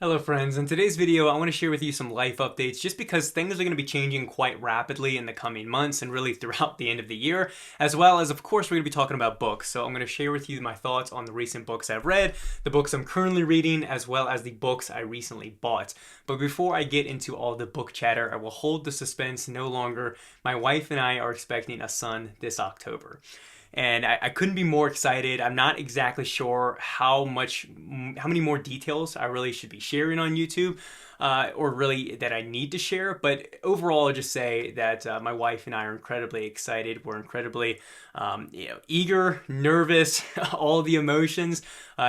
Hello friends, in today's video I want to share with you some life updates just because things are going to be changing quite rapidly in the coming months and really throughout the end of the year, as well as of course we're going to be talking about books. So I'm going to share with you my thoughts on the recent books I've read, the books I'm currently reading, as well as the books I recently bought. But before I get into all the book chatter, I will hold the suspense no longer. My wife and I are expecting a son this October and I couldn't be more excited. I'm not exactly sure how many more details I really should be sharing on YouTube, or really that I need to share. But overall, I'll just say that my wife and I are incredibly excited. We're incredibly, eager, nervous, all the emotions.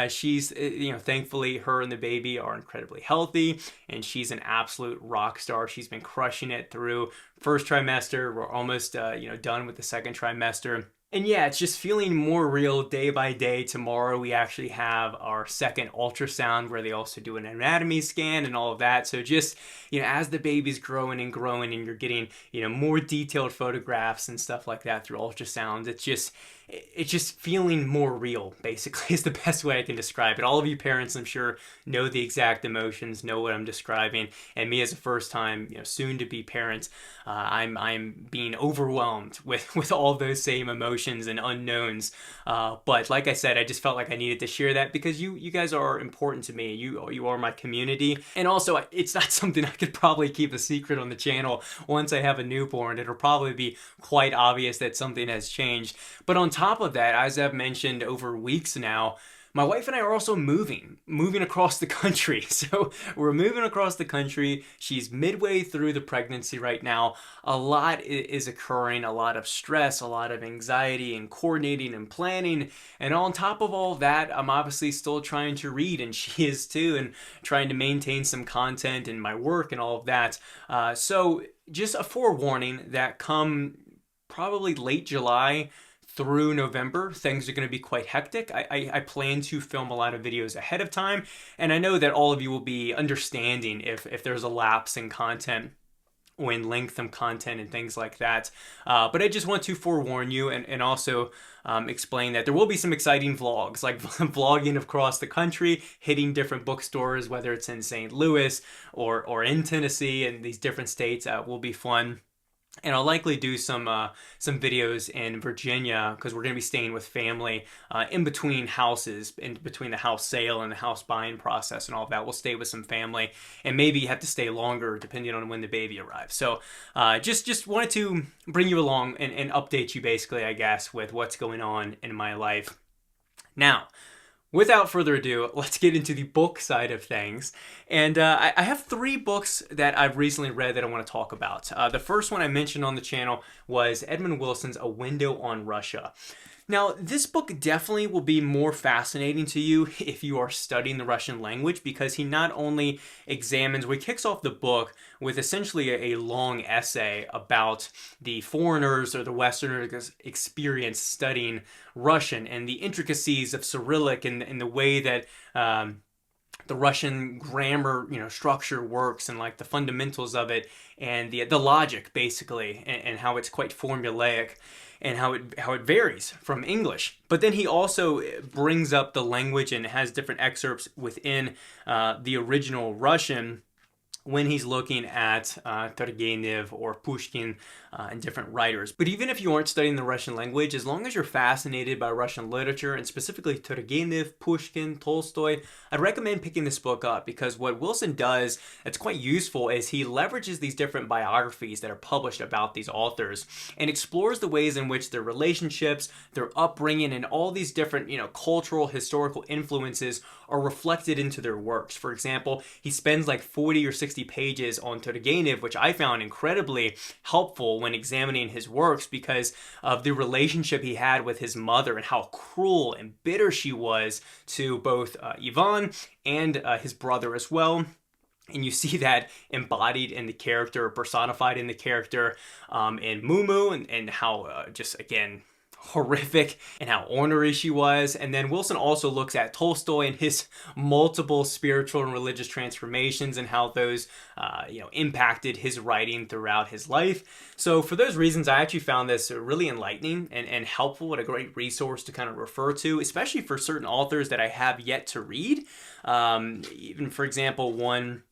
She's, thankfully, her and the baby are incredibly healthy, and she's an absolute rock star. She's been crushing it through first trimester. We're almost, done with the second trimester. And yeah, it's just feeling more real day by day. Tomorrow we actually have our second ultrasound where they also do an anatomy scan and all of that. So just, as the baby's growing and growing and you're getting, more detailed photographs and stuff like that through ultrasounds, it's just feeling more real, basically, is the best way I can describe it. All of you parents, I'm sure, know the exact emotions, know what I'm describing. And me as a first time, soon to be parent, I'm being overwhelmed with all those same emotions and unknowns. But like I said, I just felt like I needed to share that because you guys are important to me. You are my community. And also, it's not something I could probably keep a secret on the channel. Once I have a newborn, it'll probably be quite obvious that something has changed. But on top of that, as I've mentioned over weeks now, my wife and I are also moving across the country. So we're moving across the country. She's midway through the pregnancy right now. A lot is occurring, a lot of stress, a lot of anxiety and coordinating and planning. And on top of all of that, I'm obviously still trying to read, and she is too, and trying to maintain some content in my work and all of that. So just a forewarning that come probably late July through November, things are going to be quite hectic. I plan to film a lot of videos ahead of time, and I know that all of you will be understanding if there's a lapse in content or in length of content and things like that. But I just want to forewarn you and also explain that there will be some exciting vlogs, like vlogging across the country, hitting different bookstores, whether it's in St. Louis or in Tennessee and these different states, will be fun. And I'll likely do some videos in Virginia because we're going to be staying with family in between houses, in between the house sale and the house buying process and all of that. We'll stay with some family and maybe have to stay longer depending on when the baby arrives. So just wanted to bring you along and update you basically, I guess, with what's going on in my life. Now, without further ado, let's get into the book side of things. And I have three books that I've recently read that I want to talk about. The first one I mentioned on the channel was Edmund Wilson's A Window on Russia. Now, this book definitely will be more fascinating to you if you are studying the Russian language because he not only examines, he kicks off the book with essentially a long essay about the foreigners or the Westerners' experience studying Russian and the intricacies of Cyrillic and the way that the Russian grammar, structure works and like the fundamentals of it and the logic basically and how it's quite formulaic and how it varies from English. But then he also brings up the language and has different excerpts within the original Russian when he's looking at Turgenev or Pushkin and different writers. But even if you aren't studying the Russian language, as long as you're fascinated by Russian literature, and specifically Turgenev, Pushkin, Tolstoy, I'd recommend picking this book up because what Wilson does that's quite useful is he leverages these different biographies that are published about these authors and explores the ways in which their relationships, their upbringing, and all these different, cultural, historical influences are reflected into their works. For example, he spends like 40 or 60 pages on Turgenev, which I found incredibly helpful when examining his works because of the relationship he had with his mother and how cruel and bitter she was to both Ivan and his brother as well. And you see that embodied in the character, personified in the character in Mumu, and how just, again, horrific and how ornery she was. And then Wilson also looks at Tolstoy and his multiple spiritual and religious transformations and how those impacted his writing throughout his life. So for those reasons, I actually found this really enlightening and helpful and a great resource to kind of refer to, especially for certain authors that I have yet to read. Even, for example, one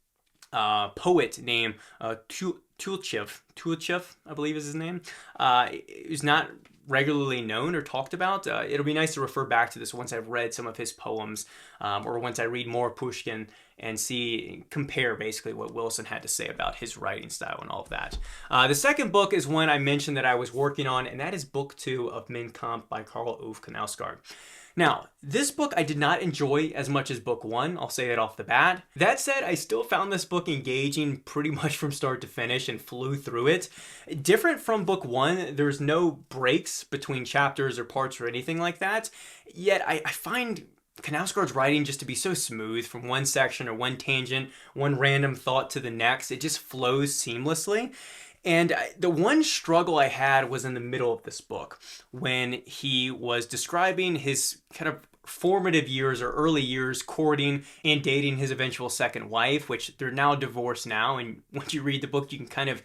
poet named Tulchev, I believe is his name, who's not regularly known or talked about. It'll be nice to refer back to this once I've read some of his poems, or once I read more Pushkin and compare basically what Wilson had to say about his writing style and all of that. The second book is one I mentioned that I was working on, and that is book 2 of Mein Kampf by Karl Ove Knausgaard. Now, this book I did not enjoy as much as book 1, I'll say it off the bat. That said, I still found this book engaging pretty much from start to finish and flew through it. Different from book 1, there's no breaks between chapters or parts or anything like that, yet I find Knausgaard's writing just to be so smooth from one section or one tangent, one random thought to the next. It just flows seamlessly. And the one struggle I had was in the middle of this book when he was describing his kind of formative years or early years courting and dating his eventual second wife, which they're now divorced now. And once you read the book, you can kind of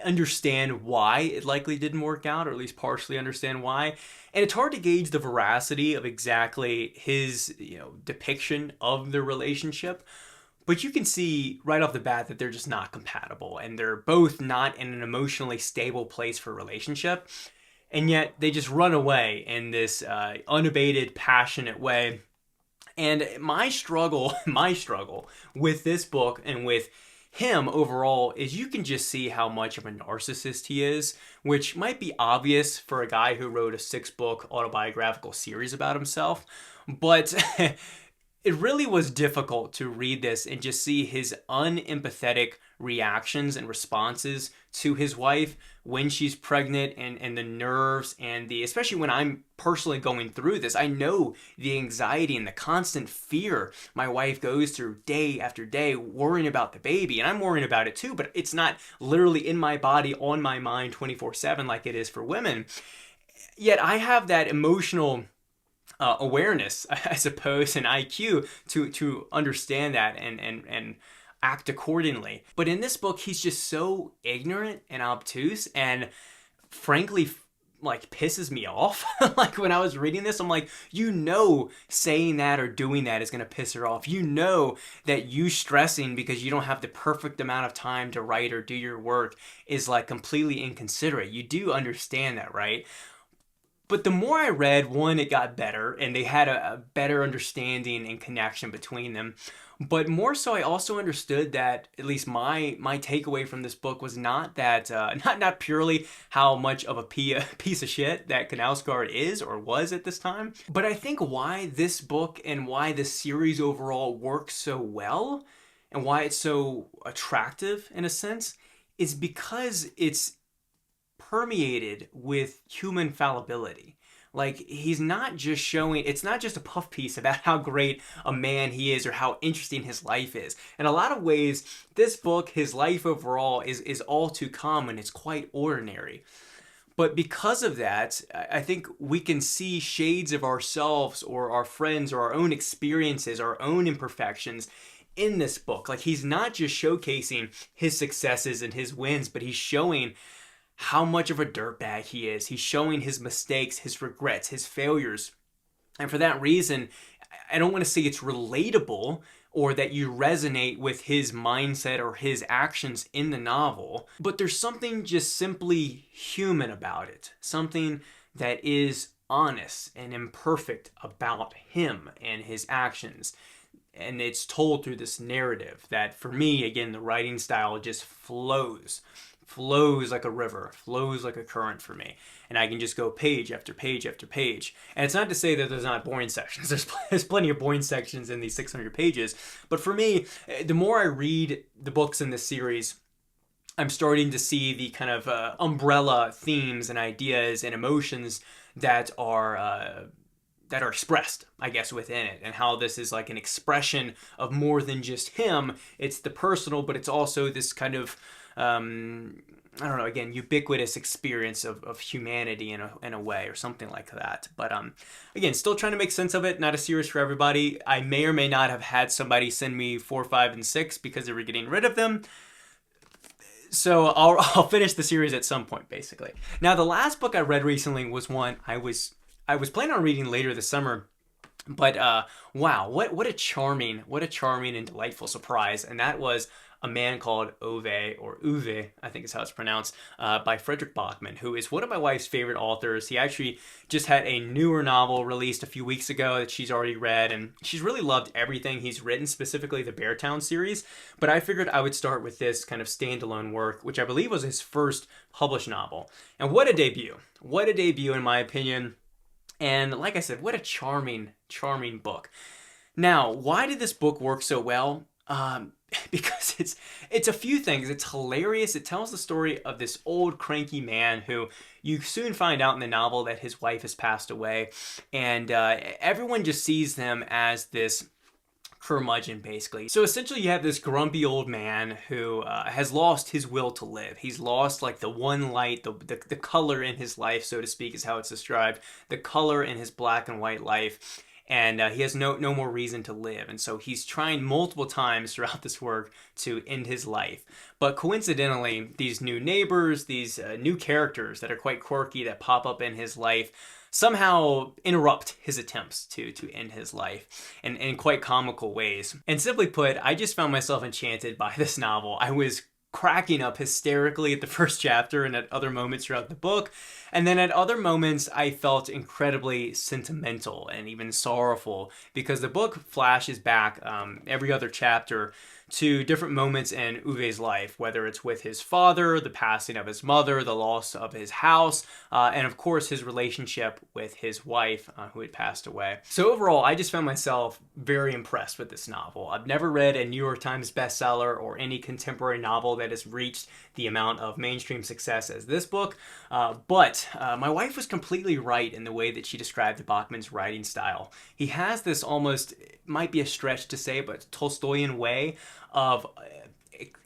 understand why it likely didn't work out, or at least partially understand why. And it's hard to gauge the veracity of exactly his, depiction of the relationship. But you can see right off the bat that they're just not compatible, and they're both not in an emotionally stable place for a relationship. And yet they just run away in this unabated, passionate way. And my struggle with this book and with him overall is you can just see how much of a narcissist he is, which might be obvious for a guy who wrote a 6-book autobiographical series about himself. But it really was difficult to read this and just see his unempathetic reactions and responses to his wife when she's pregnant, and the nerves and especially when I'm personally going through this. I know the anxiety and the constant fear my wife goes through day after day worrying about the baby, and I'm worrying about it too, but it's not literally in my body, on my mind 24/7 like it is for women. Yet I have that emotional awareness, I suppose, and IQ to understand that and act accordingly. But in this book, he's just so ignorant and obtuse, and frankly, like, pisses me off. Like, when I was reading this, I'm like, saying that or doing that is going to piss her off. That you stressing because you don't have the perfect amount of time to write or do your work is like completely inconsiderate. You do understand that, right? But the more I read, one, it got better, and they had a better understanding and connection between them. But more so, I also understood that, at least my takeaway from this book was not that, not purely how much of a piece of shit that Knausgaard is or was at this time, but I think why this book and why this series overall works so well, and why it's so attractive in a sense, is because it's permeated with human fallibility. Like, he's not just showing, it's not just a puff piece about how great a man he is or how interesting his life is. In a lot of ways, this book, his life overall, is all too common. It's quite ordinary. But because of that, I think we can see shades of ourselves or our friends or our own experiences, our own imperfections in this book. Like, he's not just showcasing his successes and his wins, but he's showing how much of a dirtbag he is. He's showing his mistakes, his regrets, his failures. And for that reason, I don't want to say it's relatable or that you resonate with his mindset or his actions in the novel, but there's something just simply human about it. Something that is honest and imperfect about him and his actions. And it's told through this narrative that, for me, again, the writing style just flows like a river, flows like a current for me. And I can just go page after page after page. And it's not to say that there's not boring sections. There's plenty of boring sections in these 600 pages. But for me, the more I read the books in this series, I'm starting to see the kind of umbrella themes and ideas and emotions that are expressed, I guess, within it, and how this is like an expression of more than just him. It's the personal, but it's also this kind of I don't know, again, ubiquitous experience of humanity in a way, or something like that. But again, still trying to make sense of it. Not a series for everybody. I may or may not have had somebody send me 4, 5, and 6 because they were getting rid of them. So I'll finish the series at some point, basically. Now, the last book I read recently was one I was planning on reading later this summer. But wow, what a charming and delightful surprise. And that was A Man Called Ove, or Uwe, I think is how it's pronounced, by Frederick Bachman, who is one of my wife's favorite authors. He actually just had a newer novel released a few weeks ago that she's already read, and she's really loved everything he's written, specifically the Beartown series. But I figured I would start with this kind of standalone work, which I believe was his first published novel. And what a debut. What a debut, in my opinion. And like I said, what a charming book. Now, why did this book work so well? Because it's a few things. It's hilarious. It tells the story of this old cranky man who you soon find out in the novel that his wife has passed away, and everyone just sees them as this curmudgeon, basically. So essentially you have this grumpy old man who has lost his will to live. He's lost like the one light, the color in his life, so to speak, is how it's described, the color in his black and white life. And he has no more reason to live. And so he's trying multiple times throughout this work to end his life. But coincidentally, these new neighbors, these new characters that are quite quirky that pop up in his life, somehow interrupt his attempts to end his life in quite comical ways. And simply put, I just found myself enchanted by this novel. I was cracking up hysterically at the first chapter and at other moments throughout the book. And then at other moments, I felt incredibly sentimental and even sorrowful because the book flashes back every other chapter to different moments in Uwe's life, whether it's with his father, the passing of his mother, the loss of his house, and of course his relationship with his wife who had passed away. So overall, I just found myself very impressed with this novel. I've never read a New York Times bestseller or any contemporary novel that has reached the amount of mainstream success as this book, but my wife was completely right in the way that she described Bachman's writing style. He has this almost, it might be a stretch to say, but Tolstoyan way of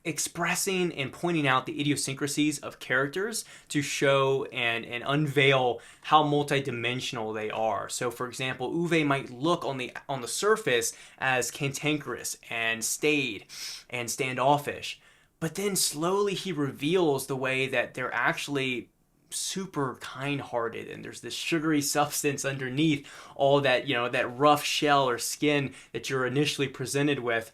expressing and pointing out the idiosyncrasies of characters to show and unveil how multidimensional they are. So for example, Uwe might look on the surface as cantankerous and staid and standoffish, but then slowly he reveals the way that they're actually super kind-hearted, and there's this sugary substance underneath all that, that rough shell or skin that you're initially presented with.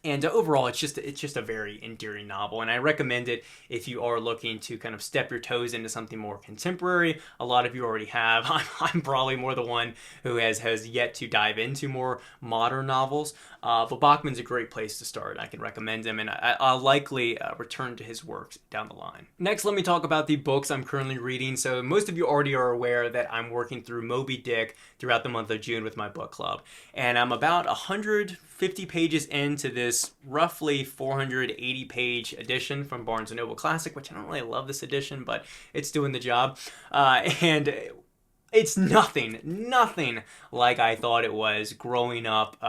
And overall, it's just a very endearing novel, and I recommend it if you are looking to kind of step your toes into something more contemporary. A lot of you already have. I'm probably more the one who has yet to dive into more modern novels, but Bachman's a great place to start. I can recommend him, and I'll likely return to his works down the line. Next, let me talk about the books I'm currently reading. So most of you already are aware that I'm working through Moby Dick throughout the month of June with my book club, and I'm about 150 pages into this roughly 480 page edition from Barnes & Noble Classic, which I don't really love this edition, but it's doing the job. And it's nothing like I thought it was growing up,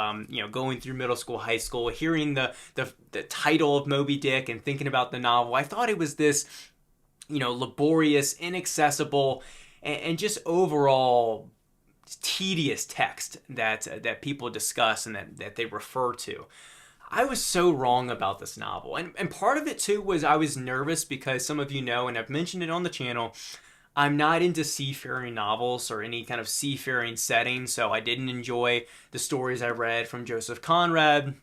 going through middle school, high school, hearing the title of Moby Dick and thinking about the novel. I thought it was this, laborious, inaccessible, and just overall tedious text that people discuss and that they refer to. I was so wrong about this novel. And part of it too was I was nervous because some of you know, and I've mentioned it on the channel, I'm not into seafaring novels or any kind of seafaring setting, so I didn't enjoy the stories I read from Joseph Conrad.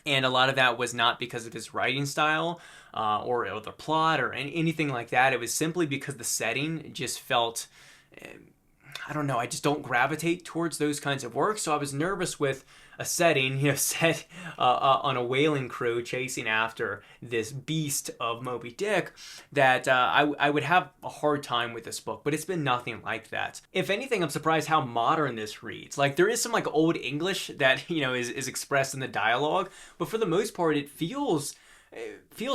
And a lot of that was not because of his writing style or the plot or anything like that. It was simply because the setting just felt, I don't know, I just don't gravitate towards those kinds of works. So I was nervous with a setting, set on a whaling crew chasing after this beast of Moby Dick, that I would have a hard time with this book, but it's been nothing like that. If anything, I'm surprised how modern this reads. Like, there is some like old English that, is expressed in the dialogue, but for the most part, it feels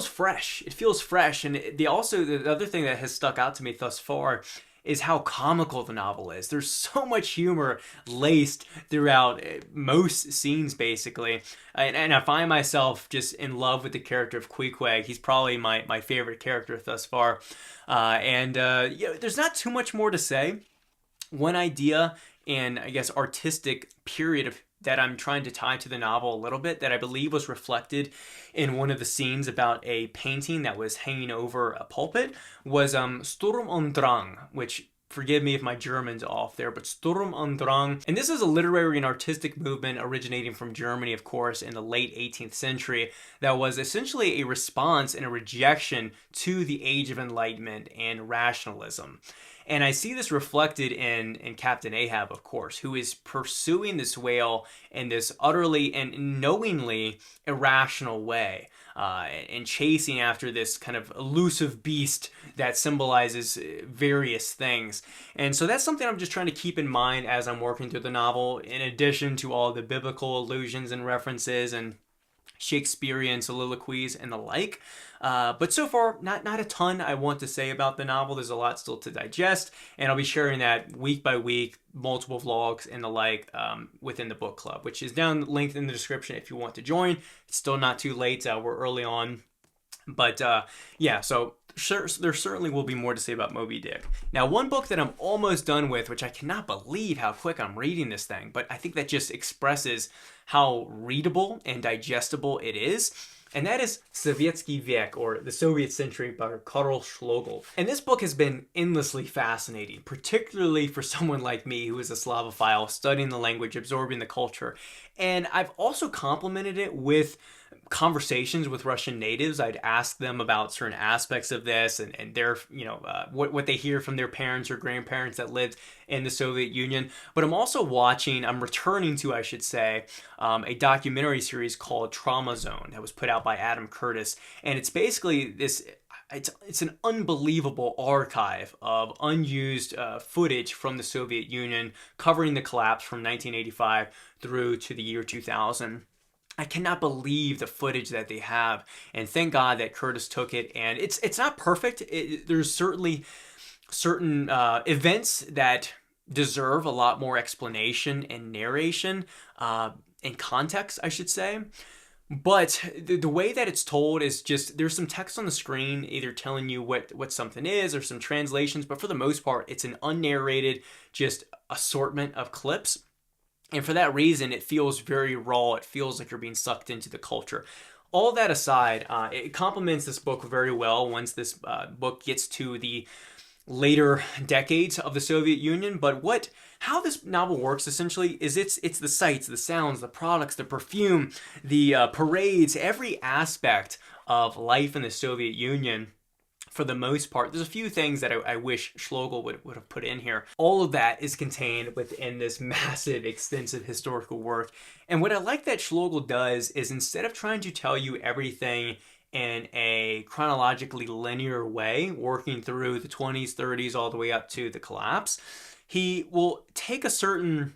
fresh. It feels fresh. And the other thing that has stuck out to me thus far is how comical the novel is. There's so much humor laced throughout most scenes, basically. And I find myself just in love with the character of Queequeg. He's probably my favorite character thus far. There's not too much more to say. One idea and I guess artistic period of that I'm trying to tie to the novel a little bit that I believe was reflected in one of the scenes about a painting that was hanging over a pulpit was Sturm und Drang, which forgive me if my German's off there, but Sturm und Drang. And this is a literary and artistic movement originating from Germany, of course, in the late 18th century that was essentially a response and a rejection to the Age of Enlightenment and rationalism. And I see this reflected in Captain Ahab, of course, who is pursuing this whale in this utterly and knowingly irrational way, and chasing after this kind of elusive beast that symbolizes various things. And so that's something I'm just trying to keep in mind as I'm working through the novel, in addition to all the biblical allusions and references and Shakespearean soliloquies and the like. But so far, not a ton I want to say about the novel. There's a lot still to digest, and I'll be sharing that week by week, multiple vlogs and the like within the book club, which is down linked in the description if you want to join. It's still not too late. We're early on. But yeah, so sure, there certainly will be more to say about Moby Dick. Now, one book that I'm almost done with, which I cannot believe how quick I'm reading this thing, but I think that just expresses how readable and digestible it is, and that is Sovietsky Vek, or The Soviet Century by Karl Schlogl. And this book has been endlessly fascinating, particularly for someone like me who is a Slavophile, studying the language, absorbing the culture. And I've also complemented it with conversations with Russian natives. I'd ask them about certain aspects of this and their, what they hear from their parents or grandparents that lived in the Soviet Union. But I'm returning to, I should say, a documentary series called Trauma Zone that was put out by Adam Curtis. And it's basically it's an unbelievable archive of unused footage from the Soviet Union covering the collapse from 1985 through to the year 2000. I cannot believe the footage that they have, and thank God that Curtis took it. And it's not perfect. There's certainly certain events that deserve a lot more explanation and narration and context, I should say. But the way that it's told is just, there's some text on the screen either telling you what something is or some translations, but for the most part, it's an unnarrated just assortment of clips. And for that reason, it feels very raw. It feels like you're being sucked into the culture. All that aside, it complements this book very well once this book gets to the later decades of the Soviet Union. But how this novel works essentially is it's the sights, the sounds, the products, the perfume, the parades, every aspect of life in the Soviet Union. For the most part, there's a few things that I wish Schlogl would have put in here. All of that is contained within this massive, extensive historical work. And what I like that Schlogl does is, instead of trying to tell you everything in a chronologically linear way, working through the 20s, 30s, all the way up to the collapse, he will take a certain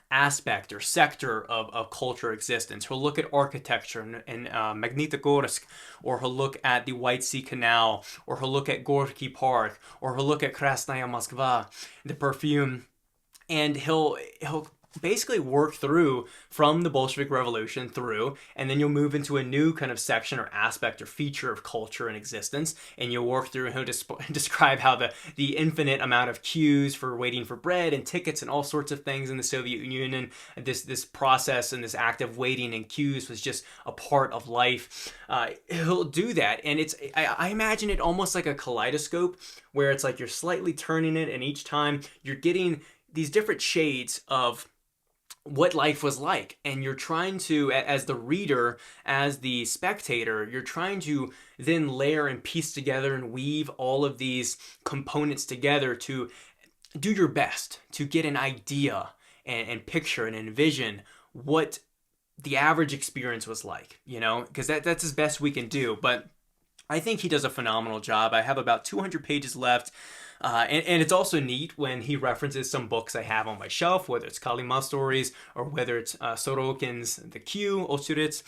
aspect or sector of culture existence. He'll look at architecture in Magnitogorsk, or he'll look at the White Sea Canal, or he'll look at Gorky Park, or he'll look at Krasnaya Moskva, the perfume, and he'll basically work through from the Bolshevik Revolution through, and then you'll move into a new kind of section or aspect or feature of culture and existence, and you'll work through and he'll describe how the infinite amount of queues for waiting for bread and tickets and all sorts of things in the Soviet Union, this process and this act of waiting in queues was just a part of life. He'll do that, and I imagine it almost like a kaleidoscope, where it's like you're slightly turning it, and each time you're getting these different shades of what life was like, and you're trying to, as the reader, as the spectator, you're trying to then layer and piece together and weave all of these components together to do your best to get an idea and picture and envision what the average experience was like, because that's as best we can do. But I think he does a phenomenal job. I have about 200 pages left. And it's also neat when he references some books I have on my shelf, whether it's Kalima stories or whether it's Sorokin's The Queue, Ochuritz,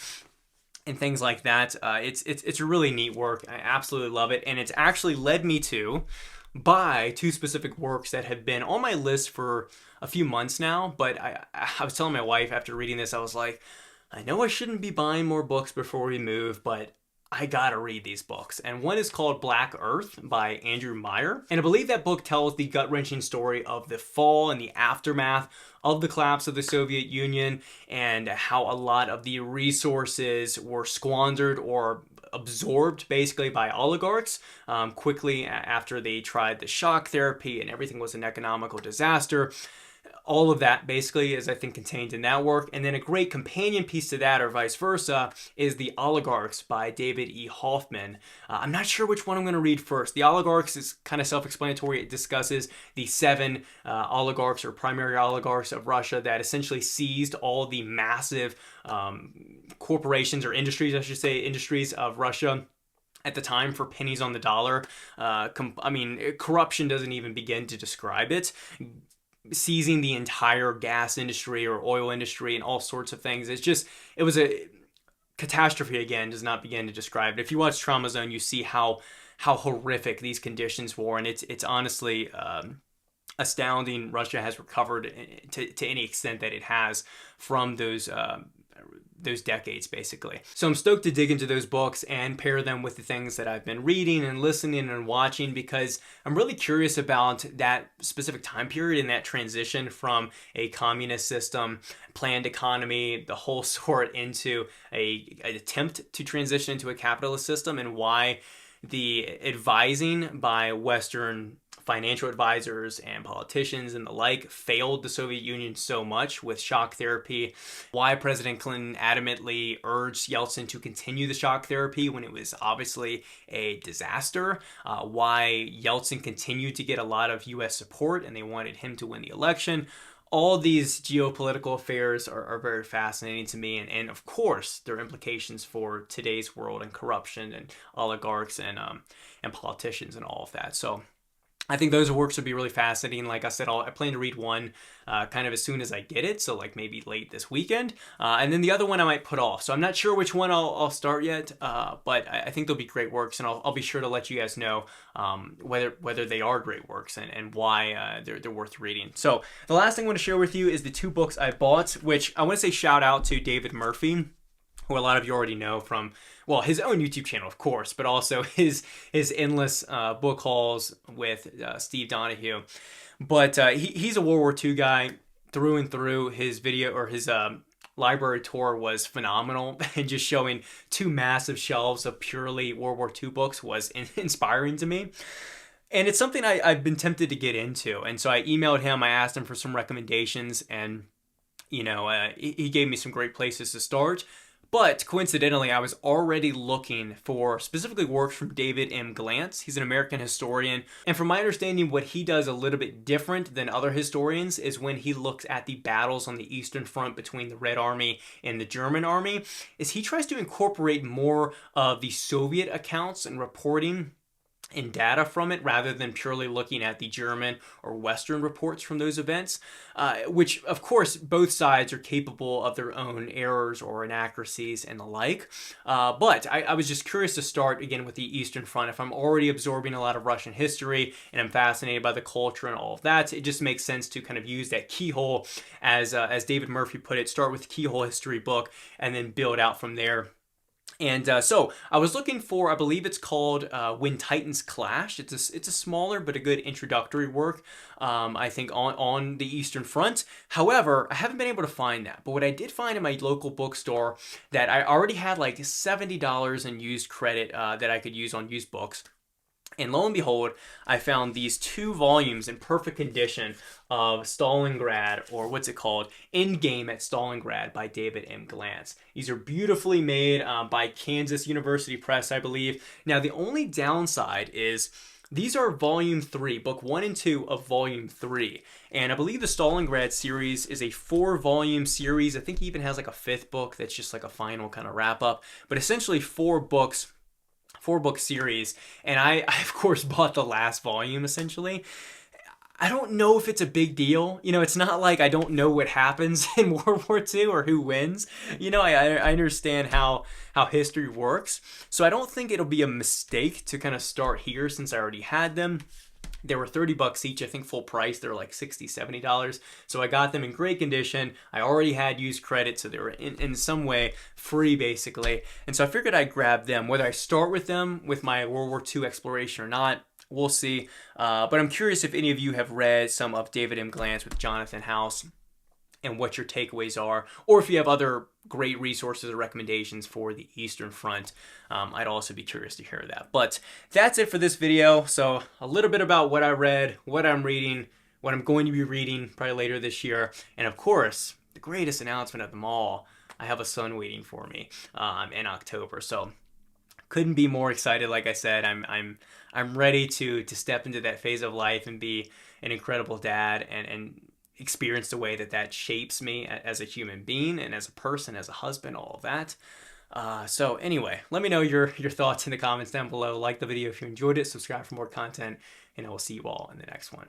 and things like that. It's a really neat work. I absolutely love it. And it's actually led me to by two specific works that have been on my list for a few months now. But I was telling my wife after reading this, I was like, I know I shouldn't be buying more books before we move, but I gotta read these books. And one is called Black Earth by Andrew Meyer. And I believe that book tells the gut-wrenching story of the fall and the aftermath of the collapse of the Soviet Union, and how a lot of the resources were squandered or absorbed basically by oligarchs quickly after they tried the shock therapy, and everything was an economical disaster. All of that basically is, I think, contained in that work. And then a great companion piece to that, or vice versa, is The Oligarchs by David E. Hoffman. I'm not sure which one I'm going to read first. The Oligarchs is kind of self-explanatory. It discusses the 7 oligarchs or primary oligarchs of Russia that essentially seized all the massive corporations, or industries, I should say, industries of Russia at the time for pennies on the dollar. I mean, corruption doesn't even begin to describe it. Seizing the entire gas industry or oil industry and all sorts of things. It was a catastrophe. Again, does not begin to describe it. If you watch Trauma Zone, you see how horrific these conditions were, and it's honestly astounding Russia has recovered to any extent that it has from those decades, basically. So I'm stoked to dig into those books and pair them with the things that I've been reading and listening and watching, because I'm really curious about that specific time period and that transition from a communist system, planned economy, the whole sort, into an attempt to transition into a capitalist system, and why the advising by Western financial advisors and politicians and the like failed the Soviet Union so much with shock therapy, why President Clinton adamantly urged Yeltsin to continue the shock therapy when it was obviously a disaster, why Yeltsin continued to get a lot of US support and they wanted him to win the election. All these geopolitical affairs are very fascinating to me, and of course their implications for today's world and corruption and oligarchs and politicians and all of that. So I think those works would be really fascinating. Like I said, I plan to read one kind of as soon as I get it, so like maybe late this weekend. And then the other one I might put off. So I'm not sure which one I'll start yet, but I think they'll be great works, and I'll be sure to let you guys know whether they are great works and why they're worth reading. So the last thing I want to share with you is the 2 books I bought, which I want to say shout out to David Murphy, who a lot of you already know from, well, his own YouTube channel, of course, but also his endless book hauls with Steve Donahue. But he's a World War II guy through and through. His video, or his library tour, was phenomenal, and just showing 2 massive shelves of purely World War II books was inspiring to me. And it's something I've been tempted to get into. And so I emailed him, I asked him for some recommendations, and he gave me some great places to start. But coincidentally, I was already looking for specifically works from David M. Glantz. He's an American historian. And from my understanding, what he does a little bit different than other historians is when he looks at the battles on the Eastern Front between the Red Army and the German Army, is he tries to incorporate more of the Soviet accounts and reporting and data from it, rather than purely looking at the German or Western reports from those events, which of course both sides are capable of their own errors or inaccuracies and the like. But I was just curious to start again with the Eastern Front. If I'm already absorbing a lot of Russian history and I'm fascinated by the culture and all of that, it just makes sense to kind of use that keyhole, as David Murphy put it, start with the keyhole history book and then build out from there. And so I was looking for, I believe it's called When Titans Clash. It's a smaller but a good introductory work, I think, on the Eastern Front. However, I haven't been able to find that. But what I did find in my local bookstore, that I already had like $70 in used credit that I could use on used books. And lo and behold, I found these 2 volumes in perfect condition of Stalingrad, or what's it called, Endgame at Stalingrad by David M. Glantz. These are beautifully made by Kansas University Press, I believe. Now, the only downside is these are volume 3, book 1 and 2 of volume 3. And I believe the Stalingrad series is a 4-volume series. I think he even has like a 5th book that's just like a final kind of wrap up. But essentially 4-book series, and I of course bought the last volume essentially. I don't know if it's a big deal. It's not like I don't know what happens in World War II or who wins. I understand how history works, so I don't think it'll be a mistake to kind of start here since I already had them. They were 30 bucks each, I think full price. They're like $60, $70. So I got them in great condition. I already had used credit, so they were in some way free basically. And so I figured I'd grab them. Whether I start with them with my World War II exploration or not, we'll see. But I'm curious if any of you have read some of David M. Glantz with Jonathan House and what your takeaways are, or if you have other great resources or recommendations for the Eastern Front. I'd also be curious to hear that. But that's it for this video. So a little bit about what I read, what I'm reading, what I'm going to be reading probably later this year, and of course, the greatest announcement of them all, I have a son waiting for me in October. So couldn't be more excited. Like I said, I'm ready to step into that phase of life and be an incredible dad and experience the way that shapes me as a human being and as a person, as a husband, all of that. So anyway, let me know your thoughts in the comments down below. Like the video if you enjoyed it, subscribe for more content, and I will see you all in the next one.